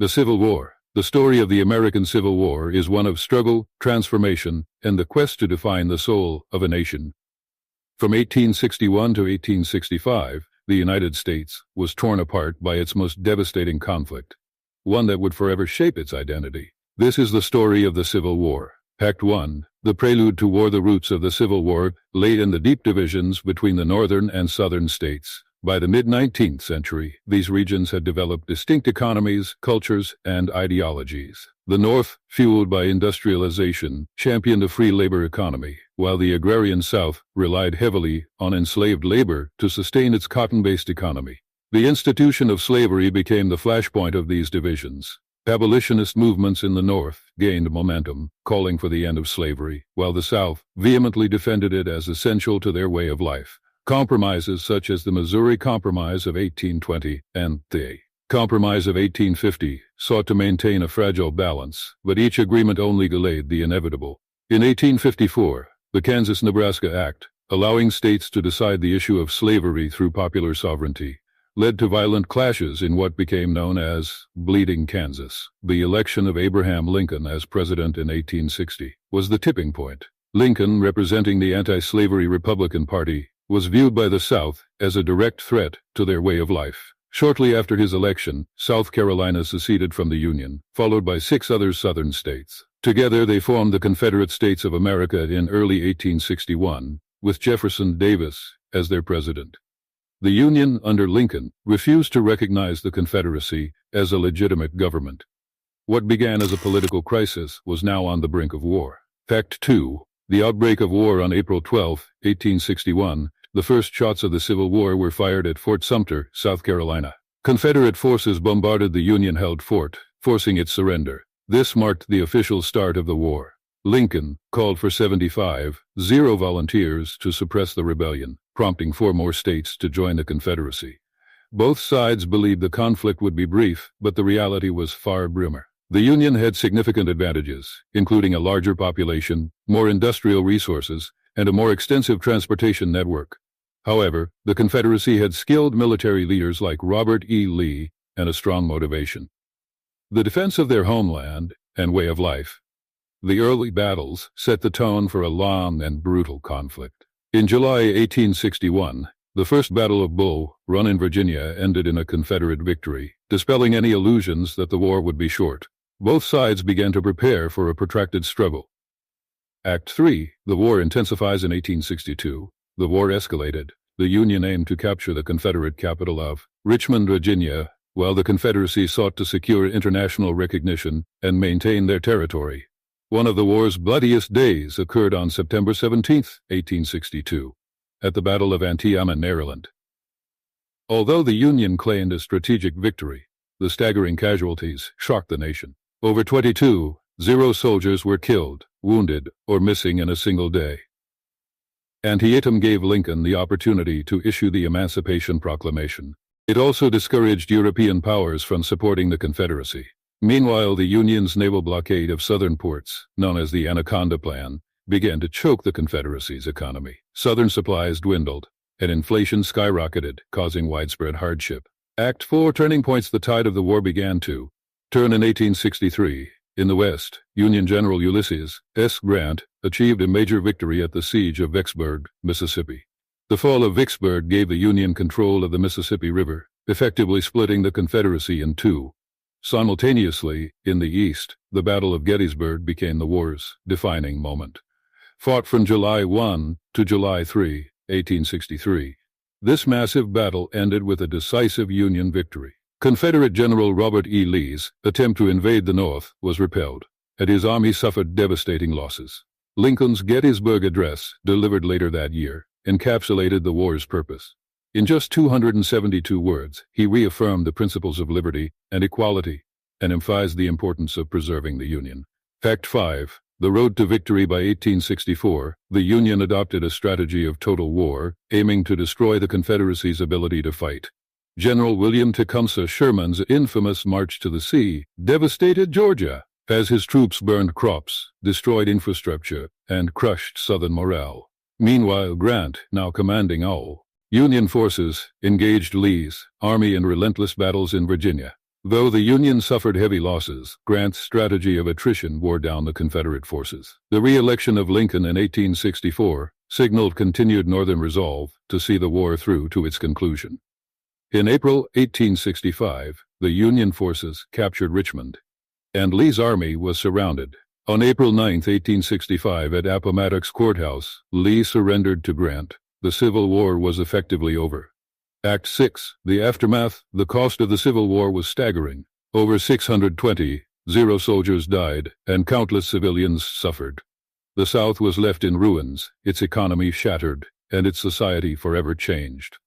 The Civil War. The story of the American Civil War is one of struggle, transformation, and the quest to define the soul of a nation. From 1861 to 1865, the United States was torn apart by its most devastating conflict, one that would forever shape its identity. This is the story of the Civil War. Act 1. The prelude to war. The roots of the Civil War lay in the deep divisions between the northern and southern states. By the mid-19th century, these regions had developed distinct economies, cultures, and ideologies. The North, fueled by industrialization, championed a free labor economy, while the agrarian South relied heavily on enslaved labor to sustain its cotton-based economy. The institution of slavery became the flashpoint of these divisions. Abolitionist movements in the North gained momentum, calling for the end of slavery, while the South vehemently defended it as essential to their way of life. Compromises such as the Missouri Compromise of 1820 and the Compromise of 1850 sought to maintain a fragile balance, but each agreement only delayed the inevitable. In 1854, the Kansas-Nebraska Act, allowing states to decide the issue of slavery through popular sovereignty, led to violent clashes in what became known as Bleeding Kansas. The election of Abraham Lincoln as president in 1860 was the tipping point. Lincoln, representing the anti-slavery Republican Party, was viewed by the South as a direct threat to their way of life. Shortly after his election, South Carolina seceded from the Union, followed by 6 other southern states. Together they formed the Confederate States of America in early 1861, with Jefferson Davis as their president. The Union, under Lincoln, refused to recognize the Confederacy as a legitimate government. What began as a political crisis was now on the brink of war. Fact 2. The outbreak of war on April 12, 1861, the first shots of the Civil War were fired at Fort Sumter, South Carolina. Confederate forces bombarded the Union-held fort, forcing its surrender. This marked the official start of the war. Lincoln called for 75,000 volunteers to suppress the rebellion, prompting 4 more states to join the Confederacy. Both sides believed the conflict would be brief, but the reality was far grimmer. The Union had significant advantages, including a larger population, more industrial resources, and a more extensive transportation network. However, the Confederacy had skilled military leaders like Robert E. Lee and a strong motivation. The defense of their homeland and way of life. The early battles set the tone for a long and brutal conflict. In July 1861, the First Battle of Bull Run in Virginia ended in a Confederate victory, dispelling any illusions that the war would be short. Both sides began to prepare for a protracted struggle. Act 3. The war intensifies in 1862. The war escalated. The Union aimed to capture the Confederate capital of Richmond, Virginia, while the Confederacy sought to secure international recognition and maintain their territory. One of the war's bloodiest days occurred on September 17, 1862, at the Battle of Antietam, Maryland. Although the Union claimed a strategic victory, the staggering casualties shocked the nation. Over 22,000 soldiers were killed, wounded, or missing in a single day. Antietam gave Lincoln the opportunity to issue the Emancipation Proclamation. It also discouraged European powers from supporting the Confederacy. Meanwhile, the Union's naval blockade of southern ports, known as the Anaconda Plan, began to choke the Confederacy's economy. Southern supplies dwindled, and inflation skyrocketed, causing widespread hardship. Act 4. Turning points. The tide of the war began to turn in 1863. In the West, Union General Ulysses S. Grant achieved a major victory at the siege of Vicksburg, Mississippi. The fall of Vicksburg gave the Union control of the Mississippi River, effectively splitting the Confederacy in 2. Simultaneously, in the East, the Battle of Gettysburg became the war's defining moment. Fought from July 1 to July 3, 1863. This massive battle ended with a decisive Union victory. Confederate General Robert E. Lee's attempt to invade the North was repelled, and his army suffered devastating losses. Lincoln's Gettysburg Address, delivered later that year, encapsulated the war's purpose. In just 272 words, he reaffirmed the principles of liberty and equality and emphasized the importance of preserving the Union. Fact 5. The road to victory. By 1864, the Union adopted a strategy of total war, aiming to destroy the Confederacy's ability to fight. General William Tecumseh Sherman's infamous March to the Sea devastated Georgia as his troops burned crops, destroyed infrastructure, and crushed Southern morale. Meanwhile, Grant, now commanding all Union forces, engaged Lee's army in relentless battles in Virginia. Though the Union suffered heavy losses, Grant's strategy of attrition wore down the Confederate forces. The re-election of Lincoln in 1864 signaled continued Northern resolve to see the war through to its conclusion. In April 1865, the Union forces captured Richmond, and Lee's army was surrounded. On April 9, 1865, at Appomattox Courthouse, Lee surrendered to Grant. The Civil War was effectively over. Act 6. The aftermath. The cost of the Civil War was staggering. Over 620 soldiers died, and countless civilians suffered. The South was left in ruins, its economy shattered, and its society forever changed.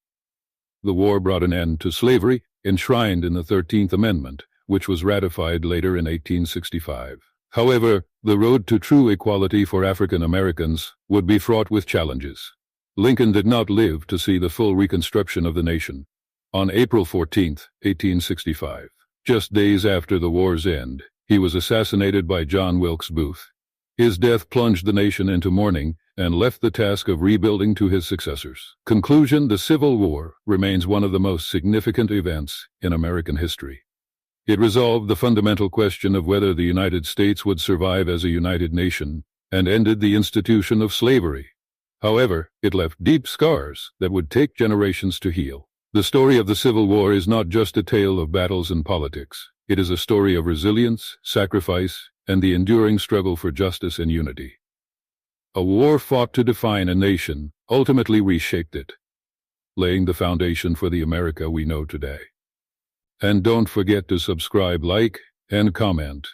The war brought an end to slavery, enshrined in the 13th Amendment, which was ratified later in 1865. However, the road to true equality for African Americans would be fraught with challenges. Lincoln did not live to see the full reconstruction of the nation. On April 14, 1865, just days after the war's end, he was assassinated by John Wilkes Booth. His death plunged the nation into mourning and left the task of rebuilding to his successors. Conclusion: the Civil War remains one of the most significant events in American history. It resolved the fundamental question of whether the United States would survive as a united nation and ended the institution of slavery. However, it left deep scars that would take generations to heal. The story of the Civil War is not just a tale of battles and politics. It is a story of resilience, sacrifice, and the enduring struggle for justice and unity. A war fought to define a nation ultimately reshaped it, laying the foundation for the America we know today. And don't forget to subscribe, like, and comment.